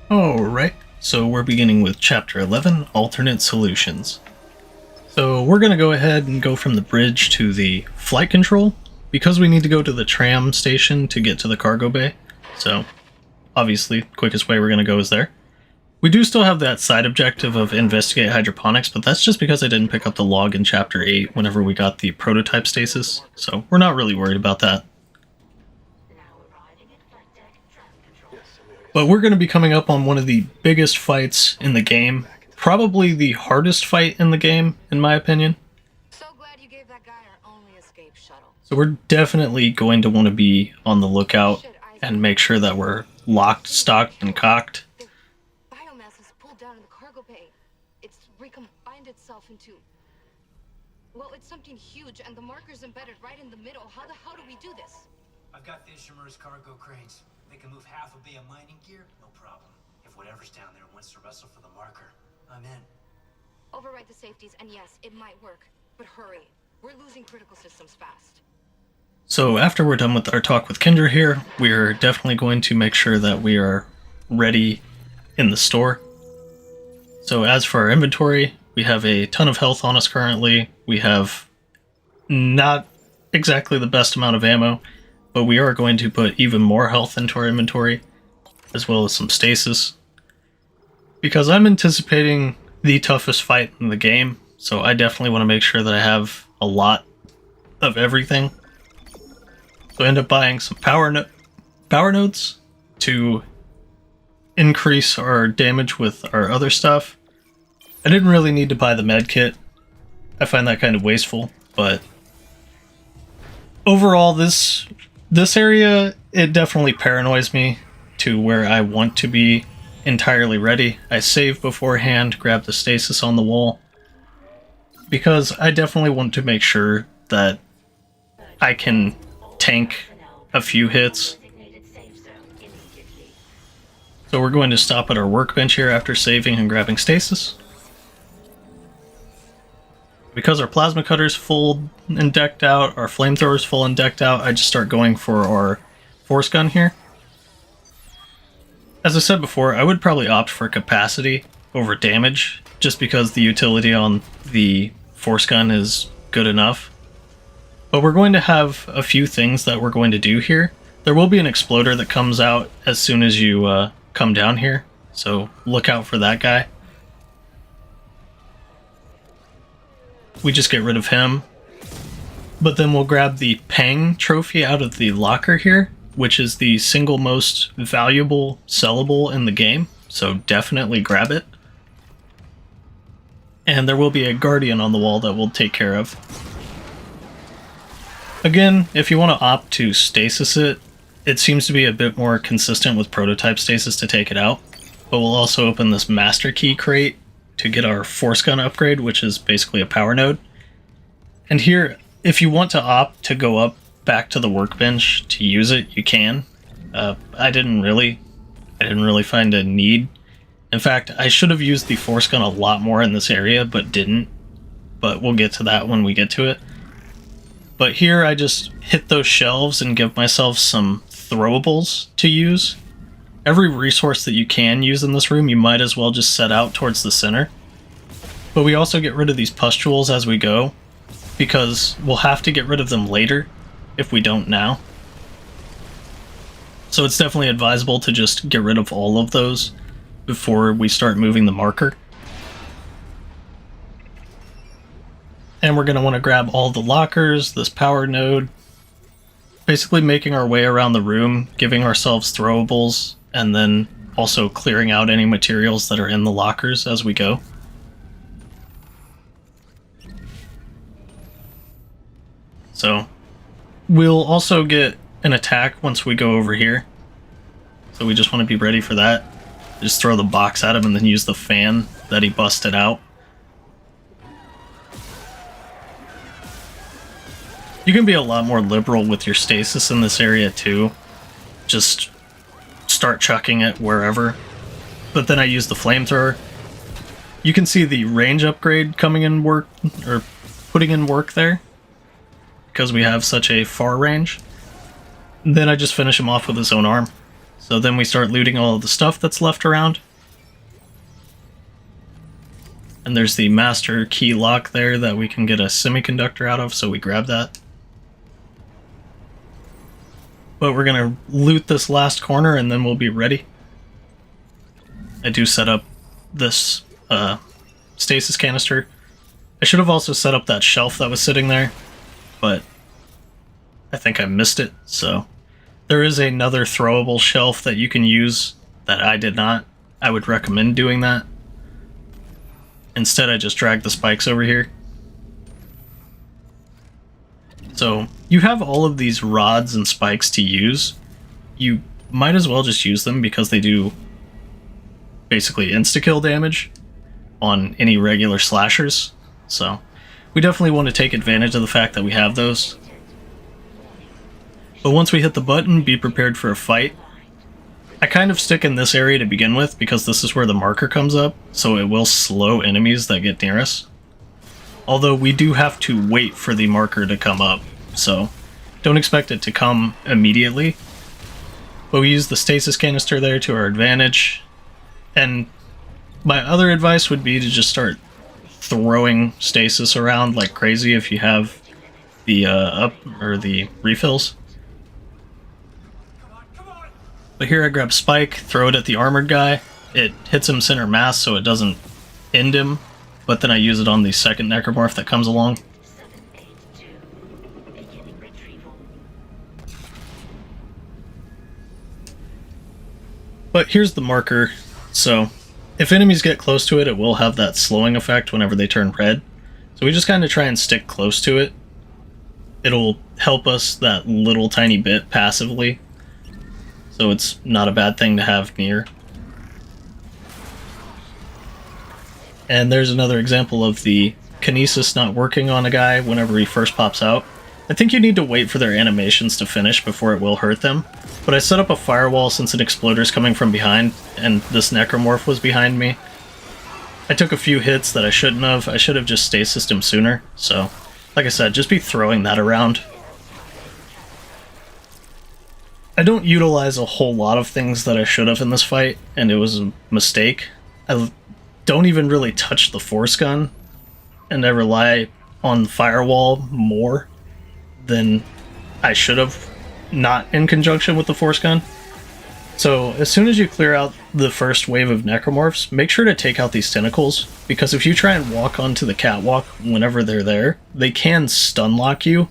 Alright, so we're beginning with Chapter 11, Alternate Solutions. So we're going to go ahead and go from the bridge to the flight control, because we need to go to the tram station to get to the cargo bay. So, obviously, quickest way we're going to go is there. We do still have that side objective of investigate hydroponics, but that's just because I didn't pick up the log in Chapter 8 whenever we got the prototype stasis, so we're not really worried about that. But we're going to be coming up on one of the biggest fights in the game. Probably the hardest fight in the game, in my opinion. So glad you gave that guy our only escape shuttle. So we're definitely going to want to be on the lookout and make sure that we're locked, stocked, and cocked. The biomass is pulled down in the cargo bay. It's recombined itself into... Well, it's something huge, and the marker's embedded right in the middle. How the hell do we do this? I've got the Ishimura's cargo cranes. They can move half a bay of mining gear, no problem. If whatever's down there wants to wrestle for the marker, I'm in. Override the safeties, and yes, it might work. But hurry. We're losing critical systems fast. So after we're done with our talk with Kendra here, we're definitely going to make sure that we are ready in the store. So as for our inventory, we have a ton of health on us currently. We have not exactly the best amount of ammo, but we are going to put even more health into our inventory, as well as some stasis. Because I'm anticipating the toughest fight in the game, so I definitely want to make sure that I have a lot of everything. So I end up buying some power nodes to increase our damage with our other stuff. I didn't really need to buy the med kit. I find that kind of wasteful, but overall this area, it definitely paranoids me to where I want to be entirely ready. I save beforehand, grab the stasis on the wall, because I definitely want to make sure that I can tank a few hits. So we're going to stop at our workbench here after saving and grabbing stasis. Because our plasma cutter's full and decked out, our flamethrower's full and decked out, I just start going for our force gun here. As I said before, I would probably opt for capacity over damage, just because the utility on the force gun is good enough. But we're going to have a few things that we're going to do here. There will be an exploder that comes out as soon as you come down here, so look out for that guy. We just get rid of him. But then we'll grab the Pang trophy out of the locker here, which is the single most valuable sellable in the game, so definitely grab it. And there will be a guardian on the wall that we'll take care of. Again, if you want to opt to stasis it, it seems to be a bit more consistent with prototype stasis to take it out. But we'll also open this master key crate to get our force gun upgrade, which is basically a power node. And here, if you want to opt to go up back to the workbench to use it, you can. I didn't really find a need. In fact, I should have used the force gun a lot more in this area, but didn't. But we'll get to that when we get to it. But here I just hit those shelves and give myself some throwables to use. Every resource that you can use in this room, you might as well just set out towards the center. But we also get rid of these pustules as we go, because we'll have to get rid of them later if we don't now. So it's definitely advisable to just get rid of all of those before we start moving the marker. And we're going to want to grab all the lockers, this power node, basically making our way around the room, giving ourselves throwables, and then also clearing out any materials that are in the lockers as we go. So we'll also get an attack once we go over here. So we just want to be ready for that. Just throw the box at him and then use the fan that he busted out. You can be a lot more liberal with your stasis in this area too. Just start chucking it wherever. But then I use the flamethrower. You can see the range upgrade coming in work, or putting in work there, because we have such a far range. Then I just finish him off with his own arm. So then we start looting all of the stuff that's left around. And there's the master key lock there that we can get a semiconductor out of, so we grab that. But we're gonna loot this last corner and then we'll be ready. I do set up this stasis canister. I should have also set up that shelf that was sitting there, but I think I missed it, so there is another throwable shelf that you can use that I did not. I would recommend doing that. Instead, I just dragged the spikes over here. So you have all of these rods and spikes to use. You might as well just use them because they do basically insta-kill damage on any regular slashers. So we definitely want to take advantage of the fact that we have those. But once we hit the button, be prepared for a fight. I kind of stick in this area to begin with because this is where the marker comes up, so it will slow enemies that get near us. Although we do have to wait for the marker to come up, so don't expect it to come immediately. But we use the stasis canister there to our advantage, and my other advice would be to just start throwing stasis around like crazy if you have the the refills. But here I grab Spike, throw it at the armored guy. It hits him center mass so it doesn't end him, but then I use it on the second necromorph that comes along. But here's the marker, so if enemies get close to it, it will have that slowing effect whenever they turn red. So we just kind of try and stick close to it. It'll help us that little tiny bit passively, so it's not a bad thing to have near. And there's another example of the kinesis not working on a guy whenever he first pops out. I think you need to wait for their animations to finish before it will hurt them, but I set up a firewall since an exploder's coming from behind, and this necromorph was behind me. I took a few hits that I shouldn't have. I should have just stasised him sooner, so like I said, just be throwing that around. I don't utilize a whole lot of things that I should have in this fight, and it was a mistake. I don't even really touch the force gun, and I rely on the firewall more than I should have, not in conjunction with the force gun. So as soon as you clear out the first wave of necromorphs, make sure to take out these tentacles, because if you try and walk onto the catwalk whenever they're there, they can stun lock you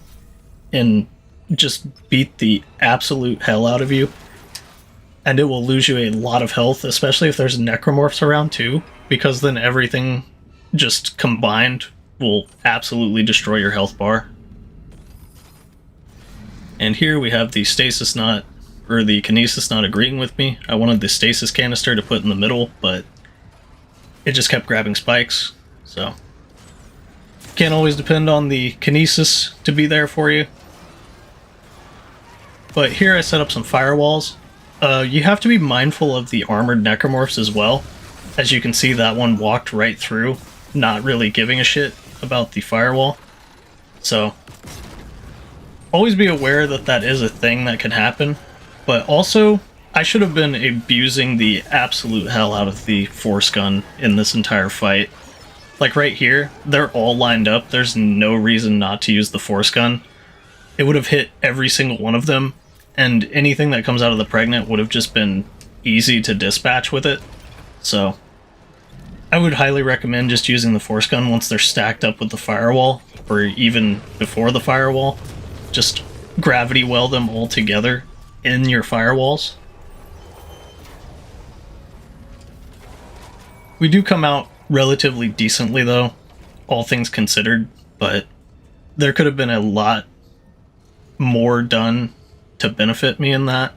and just beat the absolute hell out of you, and it will lose you a lot of health, especially if there's necromorphs around too, because then everything just combined will absolutely destroy your health bar. And here we have the stasis not, or the kinesis not agreeing with me. I wanted the stasis canister to put in the middle, but it just kept grabbing spikes, so can't always depend on the kinesis to be there for you. But here I set up some firewalls. You have to be mindful of the armored necromorphs as well. As you can see, that one walked right through, not really giving a shit about the firewall. So always be aware that that is a thing that can happen. But also, I should have been abusing the absolute hell out of the force gun in this entire fight. Like right here, they're all lined up. There's no reason not to use the force gun. It would have hit every single one of them, and anything that comes out of the pregnant would have just been easy to dispatch with it. So I would highly recommend just using the force gun once they're stacked up with the firewall, or even before the firewall. Just gravity weld them all together in your firewalls. We do come out relatively decently though, all things considered, but there could have been a lot more done to benefit me in that.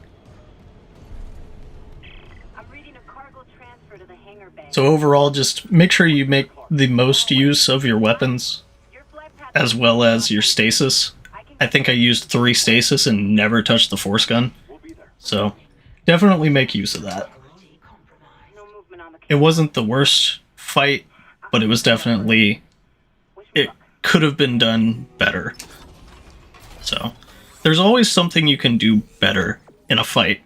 I'm reading a cargo transfer to the hangar bay. So overall, just make sure you make the most use of your weapons, as well as your stasis. I think I used 3 stasis and never touched the force gun, so definitely make use of that. It wasn't the worst fight, but it was definitely, it could have been done better. So there's always something you can do better in a fight.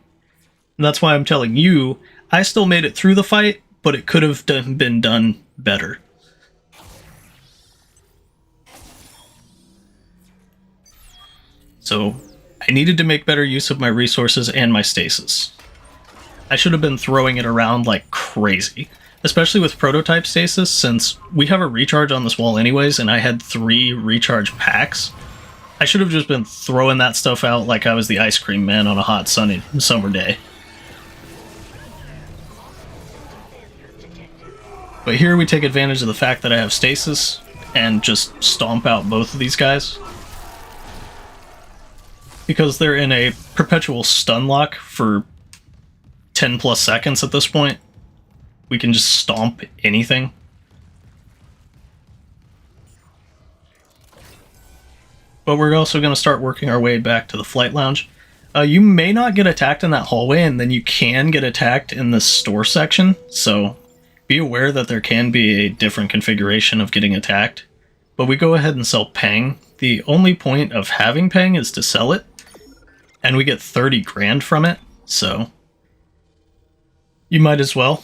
And that's why I'm telling you, I still made it through the fight, but it could have been done better. So, I needed to make better use of my resources and my stasis. I should have been throwing it around like crazy, especially with prototype stasis, since we have a recharge on this wall anyways, and I had 3 recharge packs. I should have just been throwing that stuff out like I was the ice cream man on a hot sunny summer day. But here we take advantage of the fact that I have stasis and just stomp out both of these guys. Because they're in a perpetual stun lock for 10 plus seconds at this point, we can just stomp anything. But we're also going to start working our way back to the flight lounge. You may not get attacked in that hallway, and then you can get attacked in the store section, so be aware that there can be a different configuration of getting attacked. But we go ahead and sell Peng. The only point of having Peng is to sell it, and we get 30 grand from it, so you might as well.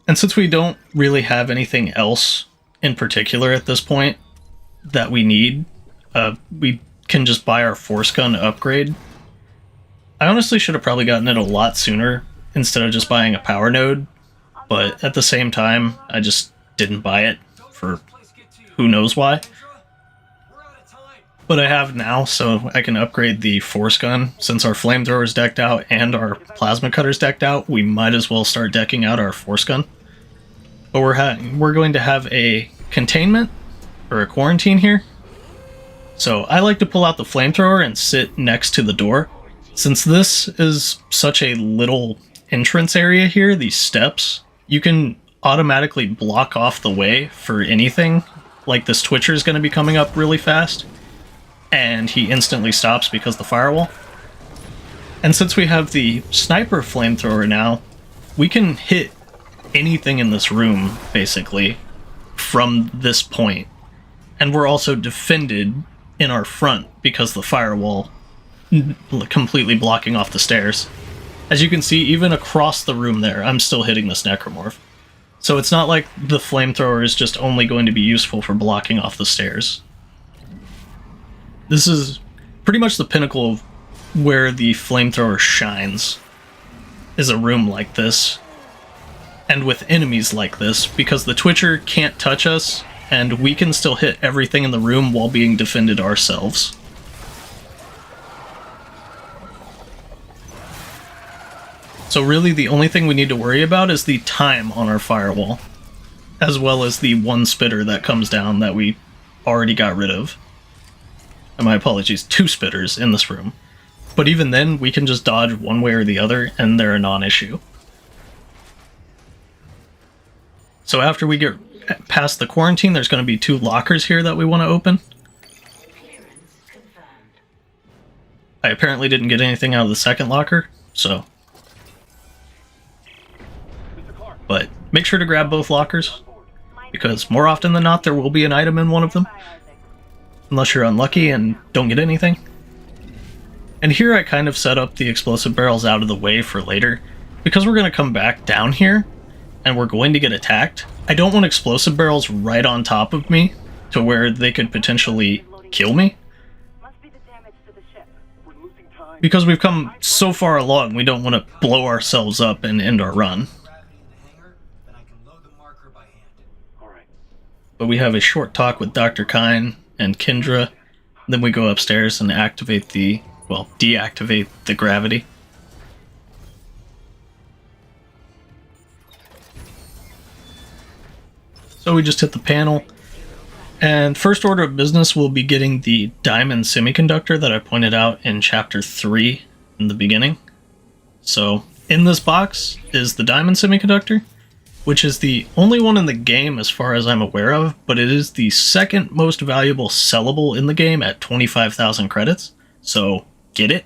And since we don't really have anything else in particular at this point that we need, we can just buy our force gun upgrade. I honestly should have probably gotten it a lot sooner instead of just buying a power node, but at the same time, I just didn't buy it for who knows why. But I have now, so I can upgrade the force gun. Since our flamethrower is decked out and our plasma cutter's decked out, we might as well start decking out our force gun. But we're going to have a containment, or a quarantine here. So I like to pull out the flamethrower and sit next to the door. Since this is such a little entrance area here, these steps, you can automatically block off the way for anything. Like this Twitcher is going to be coming up really fast, and he instantly stops because of the firewall. And since we have the sniper flamethrower now, we can hit anything in this room, basically, from this point. And we're also defended in our front because the firewall completely blocking off the stairs. As you can see, even across the room there, I'm still hitting this necromorph. So it's not like the flamethrower is just only going to be useful for blocking off the stairs. This is pretty much the pinnacle of where the flamethrower shines, is a room like this. And with enemies like this, because the Twitcher can't touch us, and we can still hit everything in the room while being defended ourselves. So really the only thing we need to worry about is the time on our firewall, as well as the one spitter that comes down that we already got rid of. And my apologies, 2 spitters in this room. But even then, we can just dodge one way or the other, and they're a non-issue. So after we get past the quarantine, there's going to be 2 lockers here that we want to open. I apparently didn't get anything out of the second locker, so... But make sure to grab both lockers, because more often than not, there will be an item in one of them. Unless you're unlucky and don't get anything. And here I kind of set up the explosive barrels out of the way for later, because we're going to come back down here, and we're going to get attacked. I don't want explosive barrels right on top of me, to where they could potentially kill me. Because we've come so far along, we don't want to blow ourselves up and end our run. But we have a short talk with Dr. Kine and Kendra, then we go upstairs and activate the, well, deactivate the gravity. So we just hit the panel, and first order of business will be getting the diamond semiconductor that I pointed out in chapter 3 in the beginning. So in this box is the diamond semiconductor, which is the only one in the game as far as I'm aware of, but it is the second most valuable sellable in the game at 25,000 credits. So get it.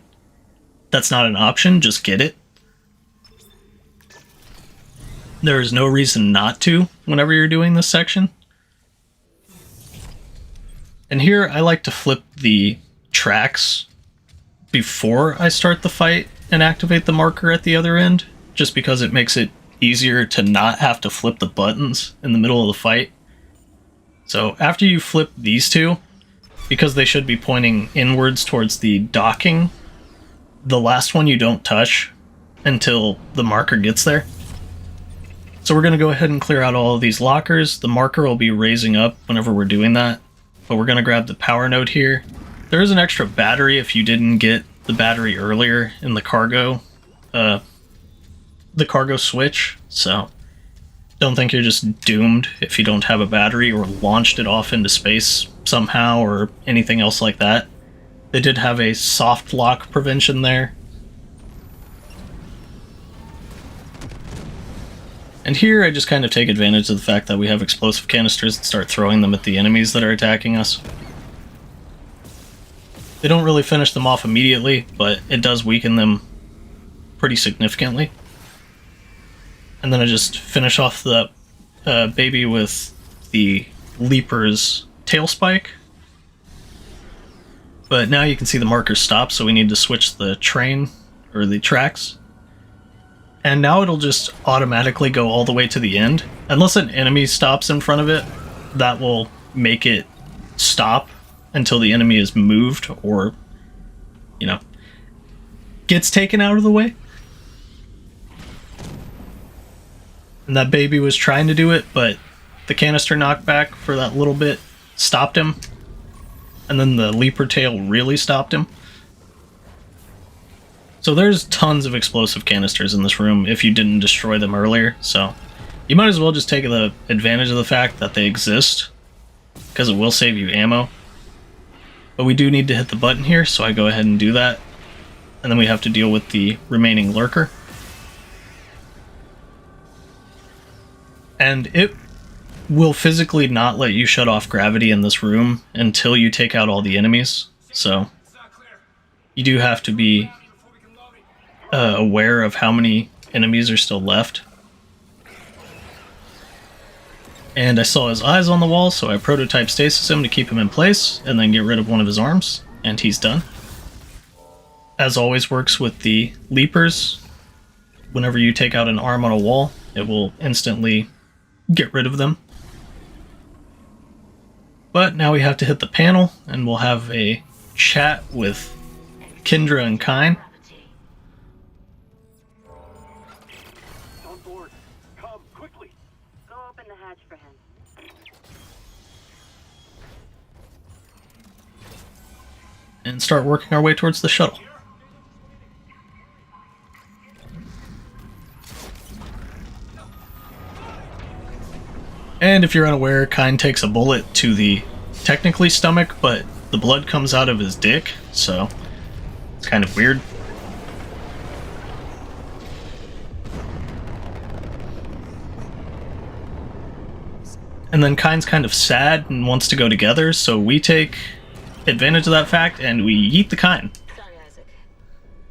That's not an option, just get it. There is no reason not to whenever you're doing this section. And here I like to flip the tracks before I start the fight, and activate the marker at the other end, just because it makes it easier to not have to flip the buttons in the middle of the fight. So after you flip these two, because they should be pointing inwards towards the docking, the last one you don't touch until the marker gets there. So we're going to go ahead and clear out all of these lockers. The marker will be raising up whenever we're doing that, but we're going to grab the power node here. There is an extra battery if you didn't get the battery earlier in the cargo switch, so don't think you're just doomed if you don't have a battery or launched it off into space somehow or anything else like that. They did have a soft lock prevention there. And here I just kind of take advantage of the fact that we have explosive canisters and start throwing them at the enemies that are attacking us. They don't really finish them off immediately, but it does weaken them pretty significantly. And then I just finish off the baby with the Leaper's tail spike. But now you can see the marker stop, so we need to switch the train, or the tracks. And now it'll just automatically go all the way to the end. Unless an enemy stops in front of it, that will make it stop until the enemy is moved or, you know, gets taken out of the way. And that baby was trying to do it, but the canister knockback for that little bit stopped him. And then the Leaper tail really stopped him. So there's tons of explosive canisters in this room if you didn't destroy them earlier, so you might as well just take the advantage of the fact that they exist, because it will save you ammo. But we do need to hit the button here, so I go ahead and do that. And then we have to deal with the remaining lurker. And it will physically not let you shut off gravity in this room until you take out all the enemies, so you do have to be aware of how many enemies are still left. And I saw his eyes on the wall, so I prototype stasis him to keep him in place, and then get rid of one of his arms, and he's done. As always works with the Leapers, whenever you take out an arm on a wall, it will instantly get rid of them. But now we have to hit the panel, and we'll have a chat with Kendra and Kine. On board. Come, quickly. Go open the hatch for him. And start working our way towards the shuttle. And if you're unaware, Kine takes a bullet to the technically stomach, but the blood comes out of his dick, so it's kind of weird. And then Kine's kind of sad and wants to go together, so we take advantage of that fact and we yeet the Kine. Sorry, Isaac.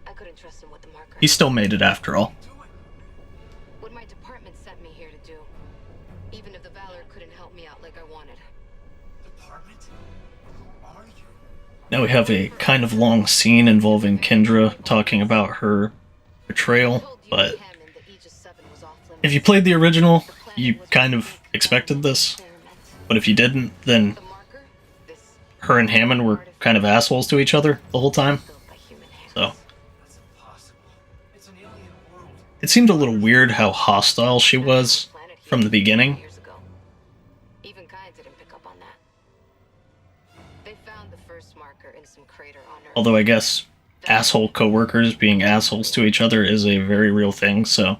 I couldn't trust him with the marker. He still made it after all. What my department sent me here to do. Even if the Valor couldn't help me out like I wanted. Department? Who are you? Now we have a kind of long scene involving Kendra talking about her betrayal, but if you played the original, you kind of expected this, but if you didn't, then her and Hammond were kind of assholes to each other the whole time, so That's impossible. It's an alien world. it seemed a little weird how hostile she was from the beginning. Even Kine didn't pick up on that. They found the first marker in some crater on Earth. Although I guess asshole coworkers being assholes to each other is a very real thing, so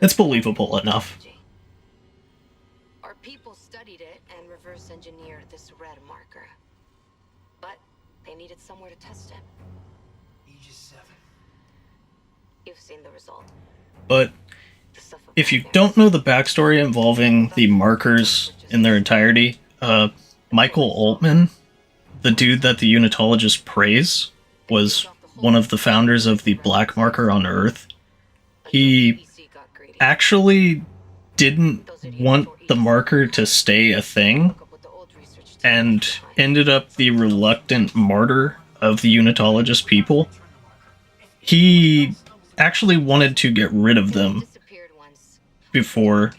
it's believable enough. Our people studied it and reverse engineered this red marker. But they needed somewhere to test it. Aegis 7. You've seen the result. But The stuff of if you nightmares. don't know the backstory involving the markers in their entirety, Michael Altman, the dude that the Unitologists praise, was one of the founders of the black marker on Earth. He actually didn't want the marker to stay a thing, and ended up the reluctant martyr of the Unitologist people. he actually wanted to get rid of them Disappeared once. before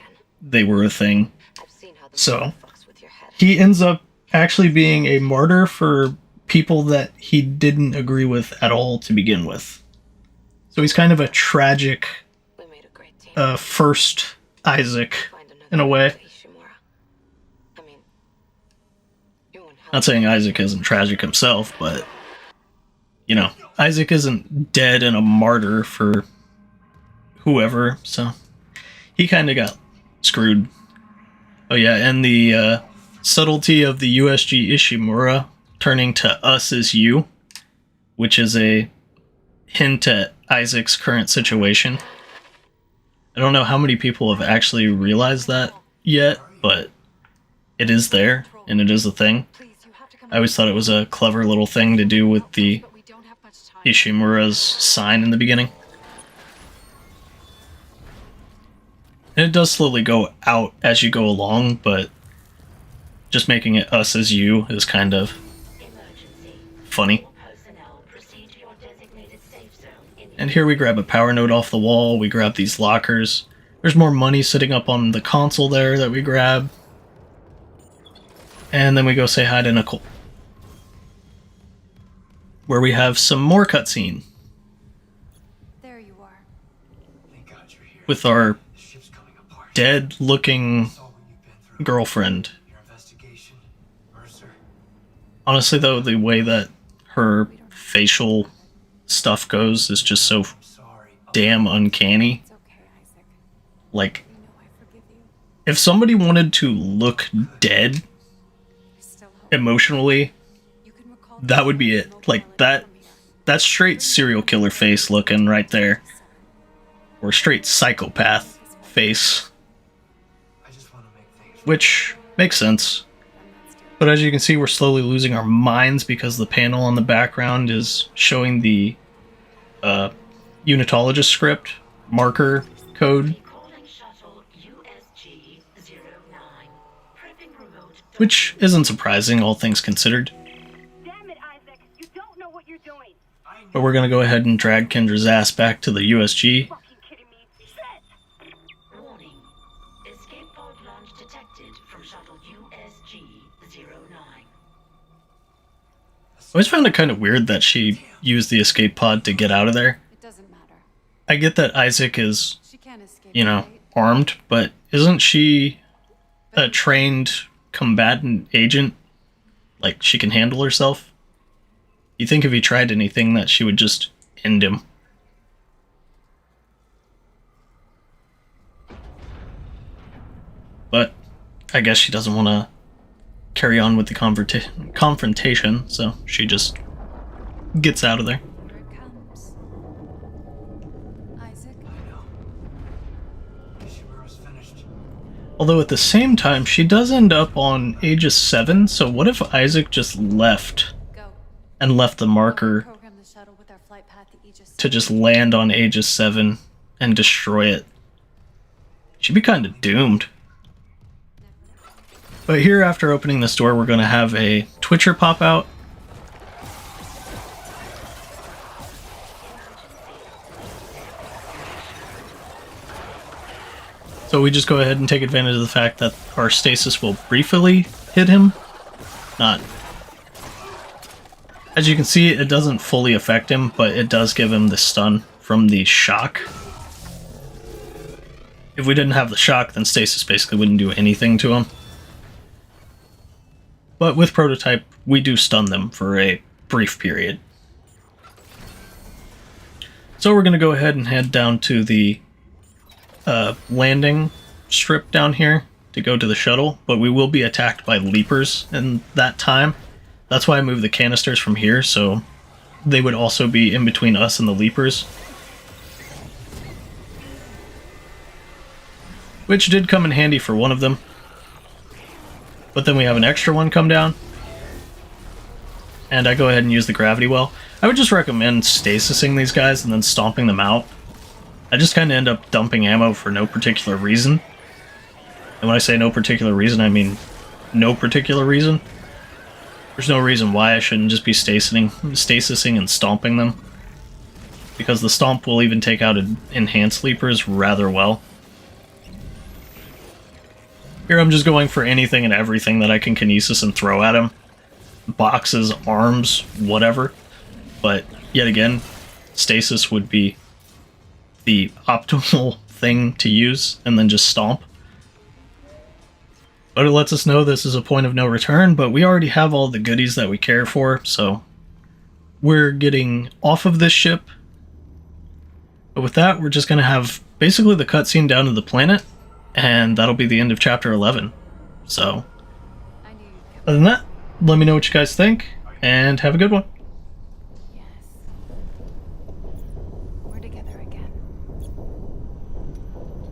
they were a thing. I've seen how the So, mind fucks with your head. he ends up actually being a martyr for people that he didn't agree with at all to begin with. So he's kind of a tragic We made a great team. first Isaac, Find another in a way. Ishimura. I mean, you wouldn't have Not saying Isaac isn't tragic himself, but, you know, Isaac isn't dead and a martyr for whoever, so he kind of got screwed. Oh yeah, and the subtlety of the USG Ishimura turning to us as you, which is a hint at Isaac's current situation. I don't know how many people have actually realized that yet, but it is there, and it is a thing. Please, you have to come I always thought it was a clever little thing to do with the but we don't have much time. Ishimura's sign in the beginning. And it does slowly go out as you go along, but just making it us as you is kind of funny. And here we grab a power node off the wall, we grab these lockers. There's more money sitting up on the console there that we grab. And then we go say hi to Nicole, where we have some more cutscene There you are. Thank God you're here. with our The ship's coming apart. dead-looking Saw what you've been through. girlfriend. Your investigation, Mercer. Honestly, though, the way that her facial stuff goes is just so I'm sorry. damn uncanny. It's okay, Isaac. Like, You know I forgive you. if somebody wanted to look dead There's still hope. emotionally, You can recall that would be it. Like, that's straight serial killer face looking right there. Or straight psychopath face, I just want to make things which makes sense. But as you can see, we're slowly losing our minds because the panel on the background is showing the unitologist script marker code, which isn't surprising, all things considered. Damn it, Isaac. You don't know what you're doing. But we're going to go ahead and drag Kendra's ass back to the USG. Fucking kidding me. Shit! Warning. Escape pod launch detected from shuttle USG-09. I always found it kind of weird that she used the escape pod to get out of there. It doesn't matter. I get that Isaac is, She can't escape. you know, right? armed, but isn't she a trained combatant agent? Like, she can handle herself? You think if he tried anything that she would just end him. But I guess she doesn't want to carry on with the confrontation, so she just gets out of there. Here it comes. Isaac, I know. Ishimura's finished. Although at the same time, she does end up on Aegis 7, so what if Isaac just left go. and left the marker Program the shuttle with our flight path to Aegis. to just land on Aegis 7 and destroy it? She'd be kind of doomed. But here, after opening this door, we're going to have a Twitcher pop out. So we just go ahead and take advantage of the fact that our stasis will briefly hit him. Not. As you can see, it doesn't fully affect him, but it does give him the stun from the shock. If we didn't have the shock, then stasis basically wouldn't do anything to him. But with Prototype, we do stun them for a brief period. So we're going to go ahead and head down to the landing strip down here to go to the shuttle, but we will be attacked by leapers in that time. That's why I moved the canisters from here, so they would also be in between us and the leapers. Which did come in handy for one of them. But then we have an extra one come down. And I go ahead and use the gravity well. I would just recommend stasising these guys and then stomping them out. I just kind of end up dumping ammo for no particular reason. And when I say no particular reason, I mean no particular reason. There's no reason why I shouldn't just be stasising and stomping them. because the Stomp will even take out enhanced Leapers rather well. Here I'm just going for anything and everything that I can Kinesis and throw at him. Boxes, arms, whatever. But yet again, Stasis would be the optimal thing to use, and then just Stomp. But it lets us know this is a point of no return, but we already have all the goodies that we care for, so we're getting off of this ship. But with that, we're just going to have basically the cutscene down to the planet, and that'll be the end of Chapter 11. So, I knew you'd come. other than that, let me know what you guys think, and have a good one. Yes. We're together again.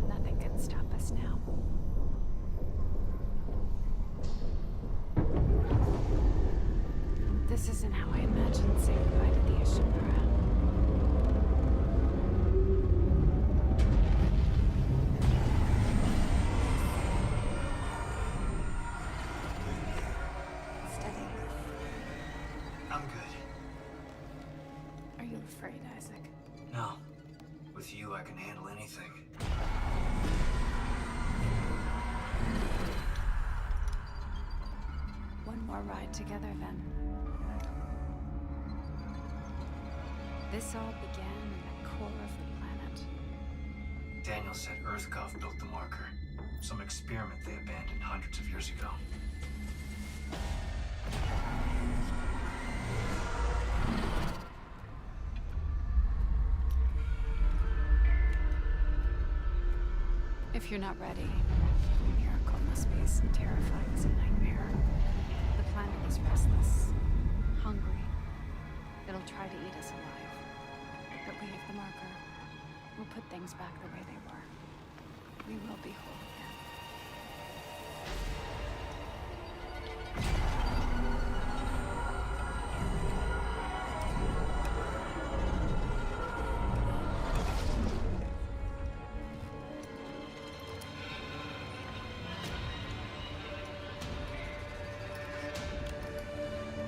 Nothing can stop us now. This isn't how I imagined saying goodbye to the Ishimura. Steady. I'm good. Are you afraid, Isaac? No. With you, I can handle anything. One more ride together, then. This all began in the core of the planet. Daniel said EarthGov built the marker. Some experiment they abandoned hundreds of years ago. If you're not ready, the miracle must be as terrifying as a nightmare. The planet is restless, hungry. It'll try to eat us alive. But we have the marker. We'll put things back the way they were. We will be whole.